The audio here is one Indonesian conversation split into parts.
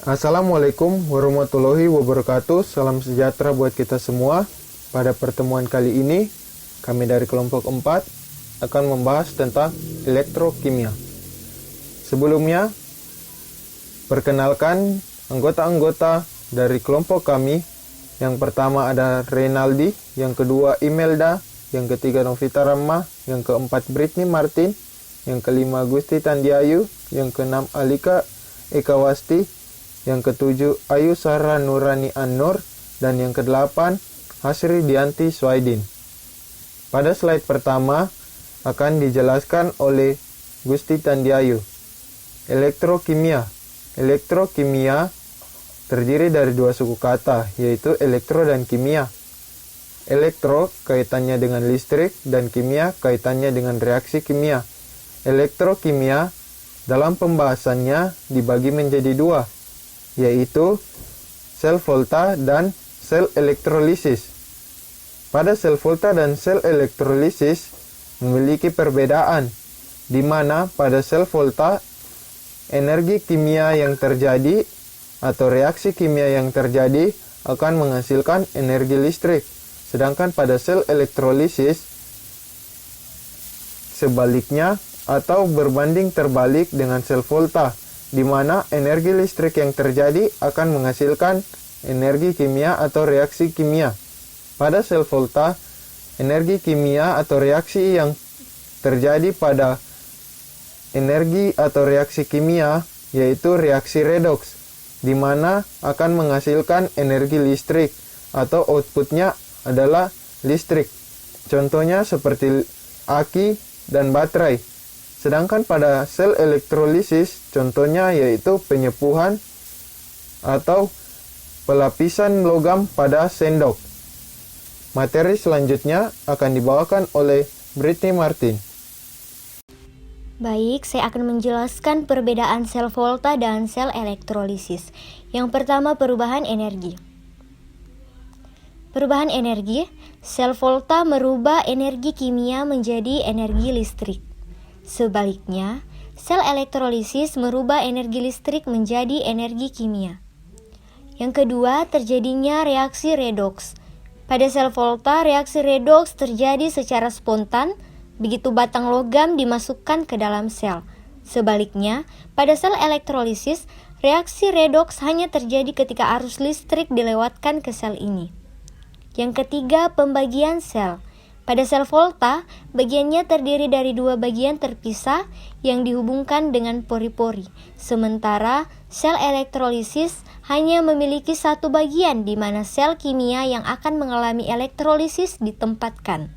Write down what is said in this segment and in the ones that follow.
Assalamualaikum warahmatullahi wabarakatuh. Salam sejahtera buat kita semua. Pada pertemuan kali ini, kami dari kelompok 4 akan membahas tentang elektrokimia. Sebelumnya, perkenalkan anggota-anggota dari kelompok kami. Yang pertama ada Renaldi, yang kedua Imelda, yang ketiga Novita Rahma, yang keempat Britney Martin, yang kelima Gusti Tandiayu, yang keenam Alika Ekawasti, yang ketujuh Ayu Sarah Nurani An-Nur, dan yang kedelapan Hasri Dianti Swaidin. Pada slide pertama akan dijelaskan oleh Gusti Tandiayu. Elektrokimia. Elektrokimia terdiri dari dua suku kata, yaitu elektro dan kimia. Elektro kaitannya dengan listrik dan kimia kaitannya dengan reaksi kimia. Elektrokimia dalam pembahasannya dibagi menjadi dua, yaitu sel volta dan sel elektrolisis. Pada sel volta dan sel elektrolisis memiliki perbedaan, di mana pada sel volta energi kimia yang terjadi atau reaksi kimia yang terjadi akan menghasilkan energi listrik, sedangkan pada sel elektrolisis sebaliknya atau berbanding terbalik dengan sel volta, di mana energi listrik yang terjadi akan menghasilkan energi kimia atau reaksi kimia. Pada sel volta, energi kimia atau reaksi yang terjadi pada energi atau reaksi kimia yaitu reaksi redoks, di mana akan menghasilkan energi listrik atau outputnya adalah listrik. Contohnya seperti aki dan baterai. Sedangkan pada sel elektrolisis, contohnya yaitu penyepuhan atau pelapisan logam pada sendok. Materi selanjutnya akan dibawakan oleh Britney Martin. Baik, saya akan menjelaskan perbedaan sel volta dan sel elektrolisis. Yang pertama, perubahan energi. Perubahan energi, sel volta merubah energi kimia menjadi energi listrik. Sebaliknya, sel elektrolisis merubah energi listrik menjadi energi kimia. Yang kedua, terjadinya reaksi redoks. Pada sel volta, reaksi redoks terjadi secara spontan begitu batang logam dimasukkan ke dalam sel. Sebaliknya, pada sel elektrolisis, reaksi redoks hanya terjadi ketika arus listrik dilewatkan ke sel ini. Yang ketiga, pembagian sel. Pada sel volta, bagiannya terdiri dari dua bagian terpisah yang dihubungkan dengan pori-pori. Sementara sel elektrolisis hanya memiliki satu bagian di mana sel kimia yang akan mengalami elektrolisis ditempatkan.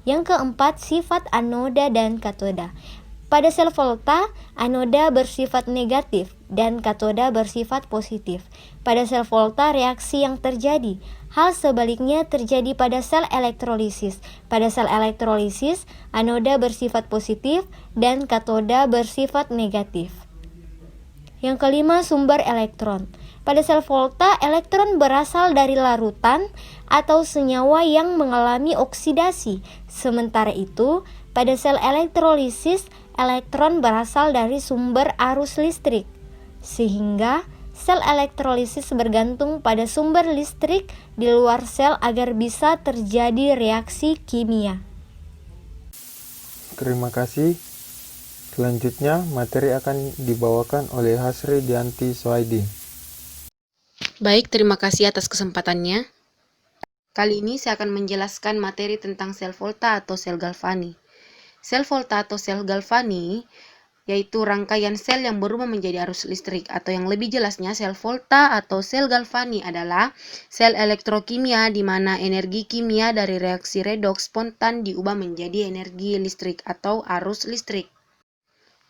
Yang keempat, sifat anoda dan katoda. Pada sel volta, anoda bersifat negatif dan katoda bersifat positif. Pada sel volta, reaksi yang terjadi. Hal sebaliknya terjadi pada sel elektrolisis. Pada sel elektrolisis, anoda bersifat positif dan katoda bersifat negatif. Yang kelima, sumber elektron. Pada sel volta, elektron berasal dari larutan atau senyawa yang mengalami oksidasi. Sementara itu, pada sel elektrolisis, elektron berasal dari sumber arus listrik. Sehingga sel elektrolisis bergantung pada sumber listrik di luar sel agar bisa terjadi reaksi kimia. Terima kasih. Selanjutnya, materi akan dibawakan oleh Hasri Dianti Swaidin. Baik, terima kasih atas kesempatannya. Kali ini saya akan menjelaskan materi tentang sel volta atau sel galvani. Sel volta atau sel galvani yaitu rangkaian sel yang berubah menjadi arus listrik, atau yang lebih jelasnya sel volta atau sel galvani adalah sel elektrokimia di mana energi kimia dari reaksi redoks spontan diubah menjadi energi listrik atau arus listrik.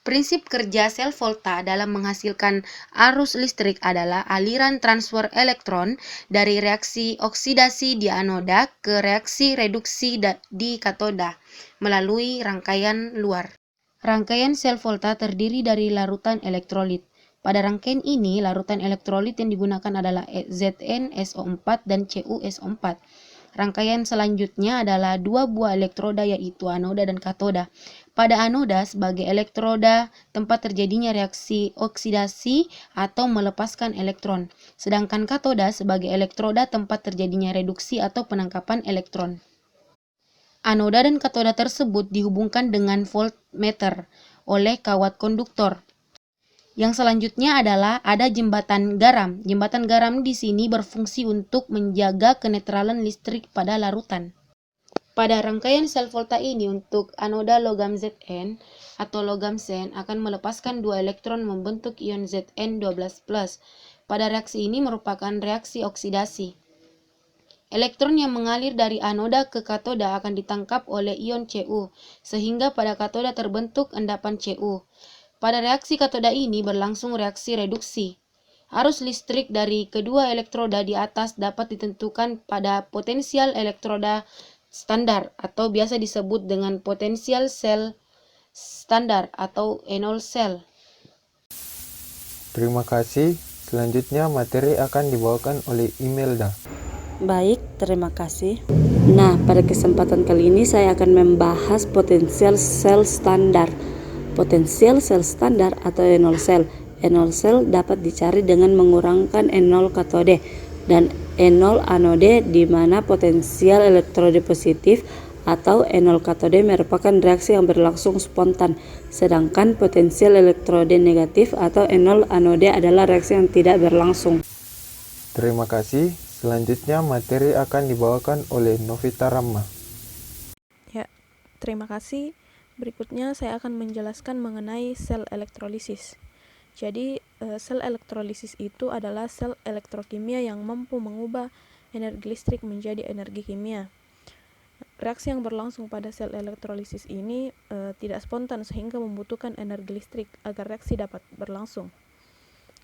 Prinsip kerja sel volta dalam menghasilkan arus listrik adalah aliran transfer elektron dari reaksi oksidasi di anoda ke reaksi reduksi di katoda melalui rangkaian luar. Rangkaian sel volta terdiri dari larutan elektrolit. Pada rangkaian ini, larutan elektrolit yang digunakan adalah ZnSO4 dan CuSO4. Rangkaian selanjutnya adalah dua buah elektroda yaitu anoda dan katoda. Pada anoda sebagai elektroda tempat terjadinya reaksi oksidasi atau melepaskan elektron, sedangkan katoda sebagai elektroda tempat terjadinya reduksi atau penangkapan elektron. Anoda dan katoda tersebut dihubungkan dengan voltmeter oleh kawat konduktor. Yang selanjutnya adalah ada jembatan garam. Jembatan garam di sini berfungsi untuk menjaga kenetralan listrik pada larutan. Pada rangkaian sel volta ini untuk anoda logam Zn atau logam Zn akan melepaskan 2 elektron membentuk ion Zn12+. Pada reaksi ini merupakan reaksi oksidasi. Elektron yang mengalir dari anoda ke katoda akan ditangkap oleh ion Cu, sehingga pada katoda terbentuk endapan Cu. Pada reaksi katoda ini berlangsung reaksi reduksi. Arus listrik dari kedua elektroda di atas dapat ditentukan pada potensial elektroda standar atau biasa disebut dengan potensial sel standar atau enol sel. Terima kasih. Selanjutnya materi akan dibawakan oleh Imelda. Baik, terima kasih. Nah, pada kesempatan kali ini saya akan membahas potensial sel standar. Potensial sel standar atau enol sel. Enol sel dapat dicari dengan mengurangkan enol katode dan enol anode, di mana potensial elektroda positif atau enol katode merupakan reaksi yang berlangsung spontan, sedangkan potensial elektroda negatif atau enol anode adalah reaksi yang tidak berlangsung. Terima kasih. Selanjutnya materi akan dibawakan oleh Novita Ramma. Ya, terima kasih. Berikutnya saya akan menjelaskan mengenai sel elektrolisis. Jadi, sel elektrolisis itu adalah sel elektrokimia yang mampu mengubah energi listrik menjadi energi kimia. Reaksi yang berlangsung pada sel elektrolisis ini tidak spontan sehingga membutuhkan energi listrik agar reaksi dapat berlangsung.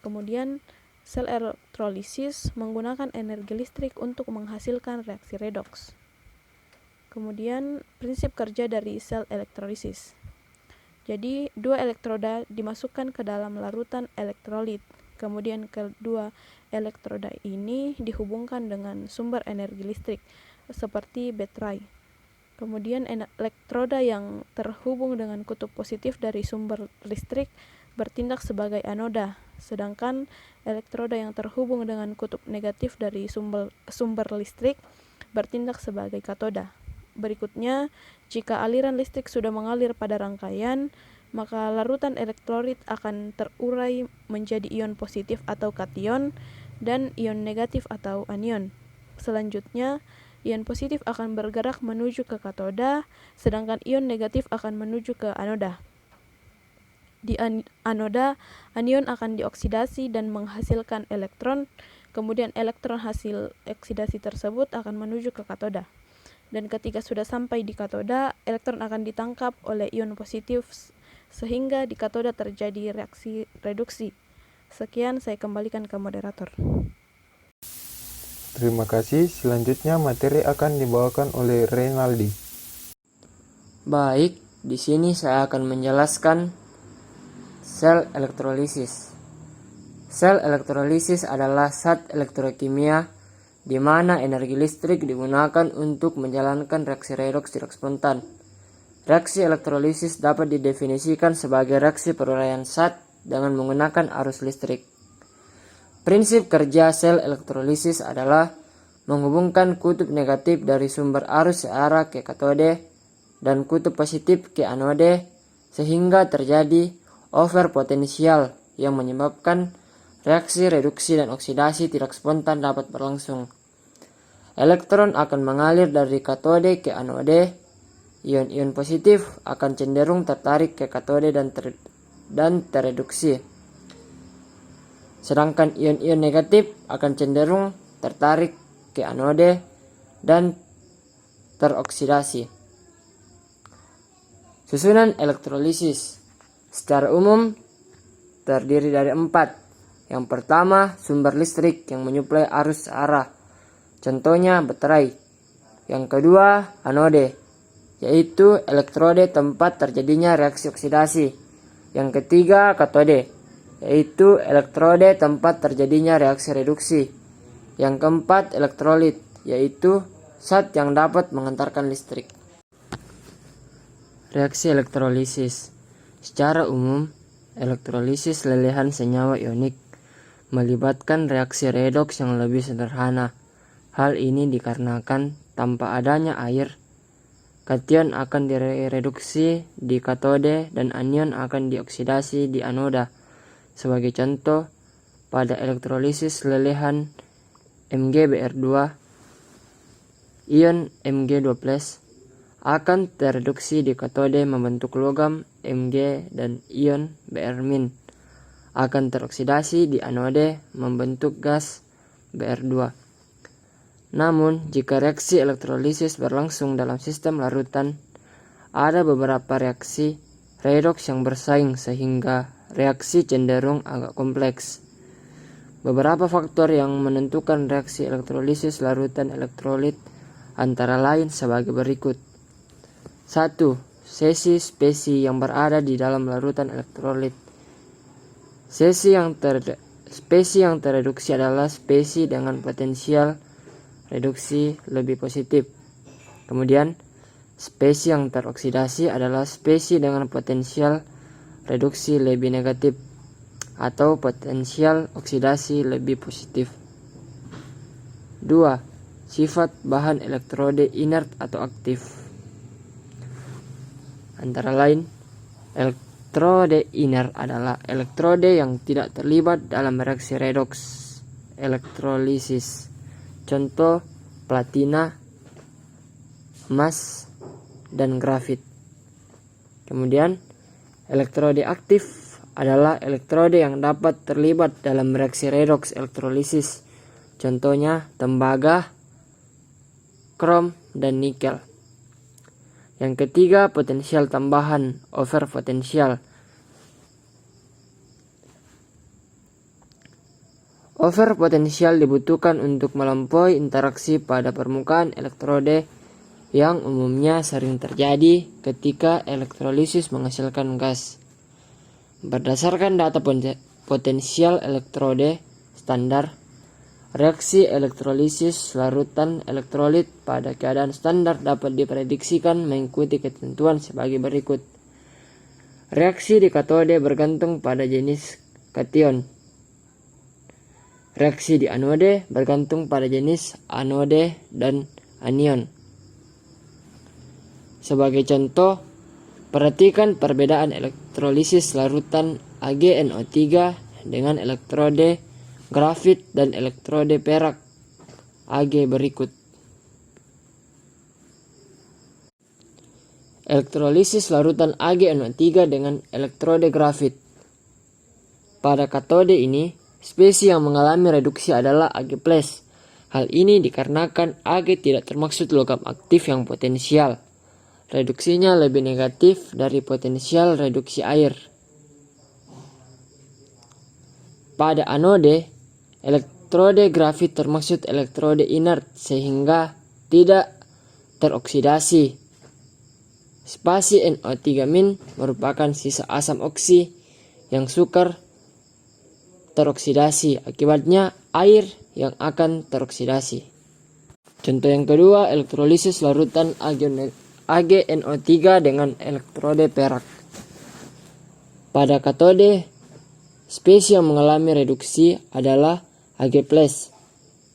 Kemudian, sel elektrolisis menggunakan energi listrik untuk menghasilkan reaksi redoks. Kemudian, prinsip kerja dari sel elektrolisis. Jadi, 2 elektroda dimasukkan ke dalam larutan elektrolit. Kemudian kedua elektroda ini dihubungkan dengan sumber energi listrik seperti baterai. Kemudian elektroda yang terhubung dengan kutub positif dari sumber listrik bertindak sebagai anoda, sedangkan elektroda yang terhubung dengan kutub negatif dari sumber listrik bertindak sebagai katoda. Berikutnya, jika aliran listrik sudah mengalir pada rangkaian, maka larutan elektrolit akan terurai menjadi ion positif atau kation dan ion negatif atau anion. Selanjutnya, ion positif akan bergerak menuju ke katoda, sedangkan ion negatif akan menuju ke anoda. Di anoda, anion akan dioksidasi dan menghasilkan elektron, kemudian elektron hasil oksidasi tersebut akan menuju ke katoda. Dan ketika sudah sampai di katoda, elektron akan ditangkap oleh ion positif sehingga di katoda terjadi reaksi reduksi. Sekian, saya kembalikan ke moderator. Terima kasih. Selanjutnya materi akan dibawakan oleh Reynaldi. Baik, di sini saya akan menjelaskan sel elektrolisis. Sel elektrolisis adalah zat elektrokimia di mana energi listrik digunakan untuk menjalankan reaksi redoks tidak spontan. Reaksi elektrolisis dapat didefinisikan sebagai reaksi peruraian zat dengan menggunakan arus listrik. Prinsip kerja sel elektrolisis adalah menghubungkan kutub negatif dari sumber arus searah ke katode dan kutub positif ke anode sehingga terjadi overpotensial yang menyebabkan reaksi reduksi dan oksidasi tidak spontan dapat berlangsung. Elektron akan mengalir dari katode ke anode. Ion-ion positif akan cenderung tertarik ke katode dan tereduksi. Sedangkan ion-ion negatif akan cenderung tertarik ke anode dan teroksidasi. Susunan elektrolisis secara umum terdiri dari 4. Yang pertama, sumber listrik yang menyuplai arus searah. Contohnya baterai. Yang kedua, anode, yaitu elektrode tempat terjadinya reaksi oksidasi. Yang ketiga, katode, yaitu elektrode tempat terjadinya reaksi reduksi. Yang keempat, elektrolit, yaitu zat yang dapat mengantarkan listrik. Reaksi elektrolisis. Secara umum, elektrolisis lelehan senyawa ionik melibatkan reaksi redoks yang lebih sederhana. Hal ini dikarenakan tanpa adanya air, kation akan direduksi di katode dan anion akan dioksidasi di anoda. Sebagai contoh, pada elektrolisis lelehan MgBr2, ion Mg2+ akan tereduksi di katode membentuk logam Mg dan ion Br- akan teroksidasi di anode membentuk gas Br2. Namun, jika reaksi elektrolisis berlangsung dalam sistem larutan, ada beberapa reaksi redoks yang bersaing sehingga reaksi cenderung agak kompleks. Beberapa faktor yang menentukan reaksi elektrolisis larutan elektrolit antara lain sebagai berikut. 1. Sesi spesi yang berada di dalam larutan elektrolit. Spesi yang tereduksi adalah spesi dengan potensial reduksi lebih positif. Kemudian, spesi yang teroksidasi adalah spesi dengan potensial reduksi lebih negatif atau potensial oksidasi lebih positif. 2. Sifat bahan elektrode inert atau aktif. Antara lain, elektrode inert adalah elektrode yang tidak terlibat dalam reaksi redoks elektrolisis. Contoh platina, emas, dan grafit. Kemudian, elektrode aktif adalah elektrode yang dapat terlibat dalam reaksi redoks elektrolisis. Contohnya tembaga, krom, dan nikel. Yang ketiga, potensial tambahan, overpotensial. Overpotensial dibutuhkan untuk melampaui interaksi pada permukaan elektrode yang umumnya sering terjadi ketika elektrolisis menghasilkan gas. Berdasarkan data potensial elektrode standar, reaksi elektrolisis larutan elektrolit pada keadaan standar dapat diprediksikan mengikuti ketentuan sebagai berikut. Reaksi di katode bergantung pada jenis kation. Reaksi di anode bergantung pada jenis anode dan anion. Sebagai contoh, perhatikan perbedaan elektrolisis larutan AgNO3 dengan elektrode grafit dan elektrode perak Ag berikut. Elektrolisis larutan AgNO3 dengan elektrode grafit. Pada katode ini, spesi yang mengalami reduksi adalah Ag+. Hal ini dikarenakan Ag tidak termaksud logam aktif yang potensial. Reduksinya lebih negatif dari potensial reduksi air. Pada anode, elektrode grafit termaksud elektrode inert sehingga tidak teroksidasi. Spasi NO3- merupakan sisa asam oksi yang sukar teroksidasi, akibatnya air yang akan teroksidasi. Contoh yang kedua, elektrolisis larutan AgNO3 dengan elektrode perak. Pada katode, spesi yang mengalami reduksi adalah Ag+.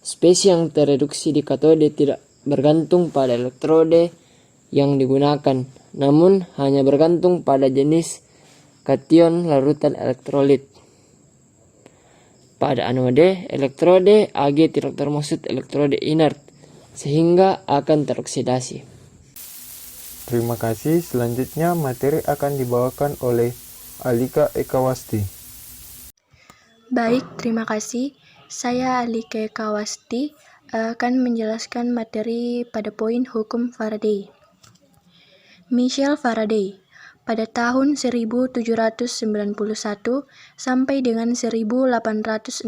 Spesi yang tereduksi di katode tidak bergantung pada elektrode yang digunakan, namun hanya bergantung pada jenis kation larutan elektrolit. Pada anode, elektrode Ag tidak termaksud elektrode inert, sehingga akan teroksidasi. Terima kasih. Selanjutnya materi akan dibawakan oleh Alika Ekawasti. Baik, terima kasih. Saya Alika Ekawasti akan menjelaskan materi pada poin hukum Faraday. Michel Faraday pada tahun 1791 sampai dengan 1867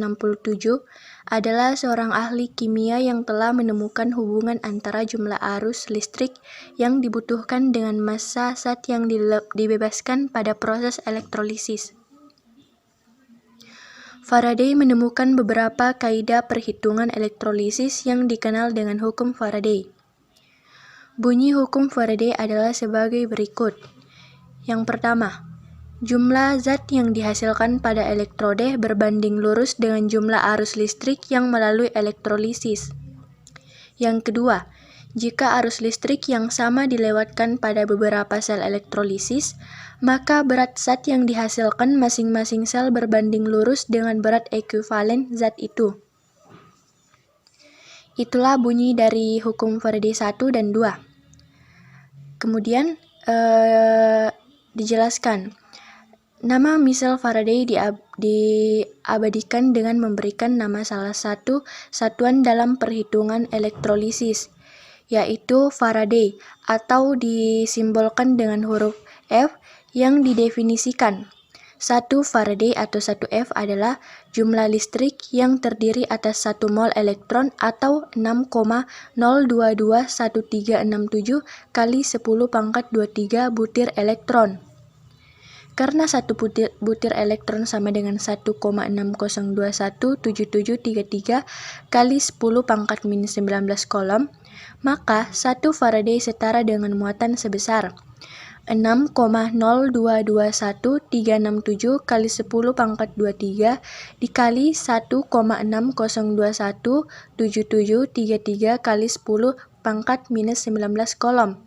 adalah seorang ahli kimia yang telah menemukan hubungan antara jumlah arus listrik yang dibutuhkan dengan massa zat yang dibebaskan pada proses elektrolisis. Faraday menemukan beberapa kaidah perhitungan elektrolisis yang dikenal dengan hukum Faraday. Bunyi hukum Faraday adalah sebagai berikut. Yang pertama, jumlah zat yang dihasilkan pada elektrode berbanding lurus dengan jumlah arus listrik yang melalui elektrolisis. Yang kedua, jika arus listrik yang sama dilewatkan pada beberapa sel elektrolisis, maka berat zat yang dihasilkan masing-masing sel berbanding lurus dengan berat ekuivalen zat itu. Itulah bunyi dari hukum Faraday 1 dan 2. Kemudian dijelaskan. Nama misal Faraday diabadikan dengan memberikan nama salah satu satuan dalam perhitungan elektrolisis, yaitu Faraday, atau disimbolkan dengan huruf F yang didefinisikan. 1 Faraday atau 1 F adalah jumlah listrik yang terdiri atas 1 mol elektron atau 6,0221367 kali 10 pangkat 23 butir elektron. Karena 1 butir elektron sama dengan 1,60217733 kali 10 pangkat minus 19 kolom, maka 1 Faraday setara dengan muatan sebesar 6,0221367 kali 10 pangkat 23 dikali 1,60217733 kali 10 pangkat minus 19 kolom.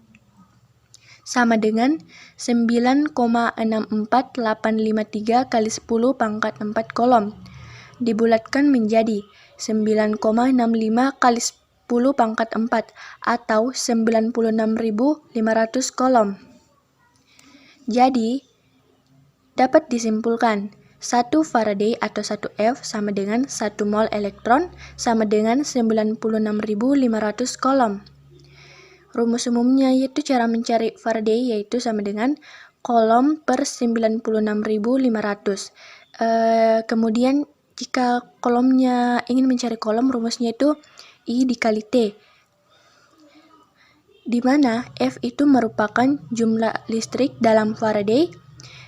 Sama dengan 9,64853 kali 10 pangkat 4 kolom. Dibulatkan menjadi 9,65 kali 10 pangkat 4 atau 96.500 kolom. Jadi, dapat disimpulkan 1 Faraday atau 1 F sama dengan 1 mol elektron sama dengan 96.500 kolom. Rumus umumnya yaitu cara mencari Faraday yaitu sama dengan kolom per 96.500. Kemudian jika kolomnya ingin mencari kolom, rumusnya itu I dikali T, di mana F itu merupakan jumlah listrik dalam Faraday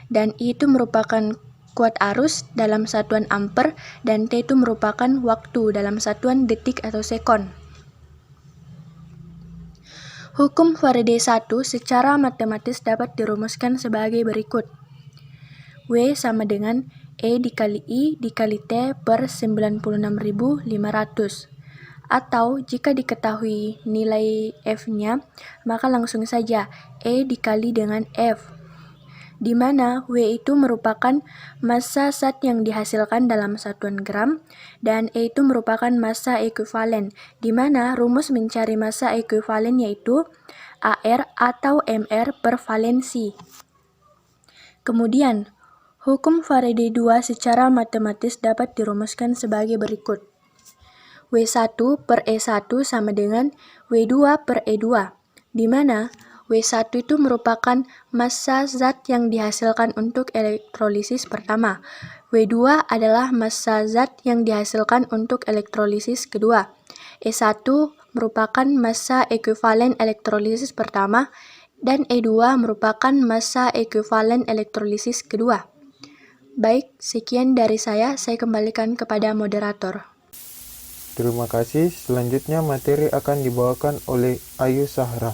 dan I itu merupakan kuat arus dalam satuan ampere dan T itu merupakan waktu dalam satuan detik atau sekon. Hukum Faraday 1 secara matematis dapat dirumuskan sebagai berikut. W sama dengan E dikali I dikali T per 96.500. Atau jika diketahui nilai F-nya, maka langsung saja E dikali dengan F, di mana W itu merupakan massa zat yang dihasilkan dalam satuan gram, dan E itu merupakan massa ekuivalen, di mana rumus mencari massa ekuivalen yaitu AR atau MR per valensi. Kemudian, hukum Faraday 2 secara matematis dapat dirumuskan sebagai berikut. W1 per E1 sama dengan W2 per E2, di mana W1 itu merupakan massa zat yang dihasilkan untuk elektrolisis pertama. W2 adalah massa zat yang dihasilkan untuk elektrolisis kedua. E1 merupakan massa ekuivalen elektrolisis pertama dan E2 merupakan massa ekuivalen elektrolisis kedua. Baik, sekian dari saya kembalikan kepada moderator. Terima kasih. Selanjutnya materi akan dibawakan oleh Ayu Sahra.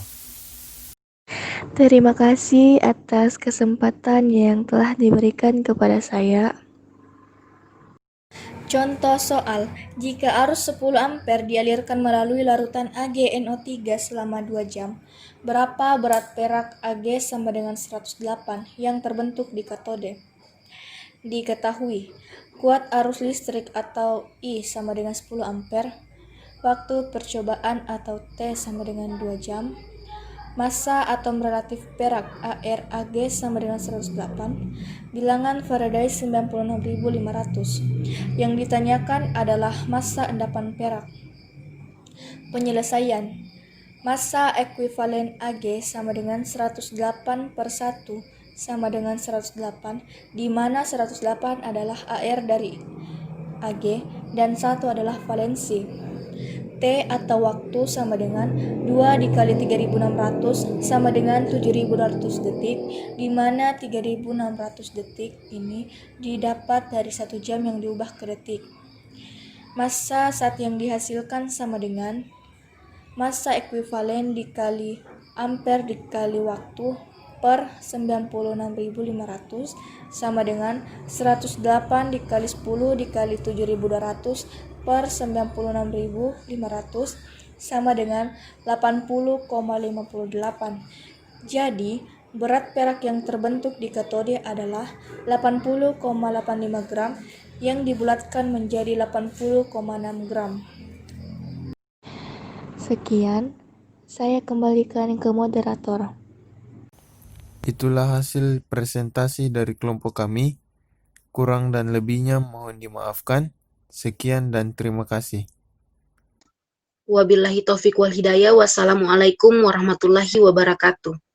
Terima kasih atas kesempatan yang telah diberikan kepada saya. Contoh soal, jika arus 10 ampere dialirkan melalui larutan AgNO3 selama 2 jam, berapa berat perak Ag sama dengan 108 yang terbentuk di katode? Diketahui, kuat arus listrik atau I sama dengan 10 ampere, waktu percobaan atau T sama dengan 2 jam, massa atom relatif perak AR/Ag sama dengan 108, bilangan Faraday 96.500. Yang ditanyakan adalah massa endapan perak. Penyelesaian. Massa ekuivalen Ag sama dengan 108 per 1 sama dengan 108, di mana 108 adalah AR dari Ag dan 1 adalah valensi. T atau waktu sama dengan 2 dikali 3600 sama dengan 7200 detik, di mana 3600 detik ini didapat dari 1 jam yang diubah ke detik. Massa zat yang dihasilkan sama dengan massa ekuivalen dikali ampere dikali waktu per 96.500 sama dengan 108 dikali 10 dikali 7.200 per 96.500 sama dengan 80,58. Jadi, berat perak yang terbentuk di katode adalah 80,85 gram yang dibulatkan menjadi 80,6 gram. Sekian, saya kembalikan ke moderator. Itulah hasil presentasi dari kelompok kami. Kurang dan lebihnya mohon dimaafkan. Sekian dan terima kasih. Wabillahi taufiq wal hidayah. Wassalamualaikum warahmatullahi wabarakatuh.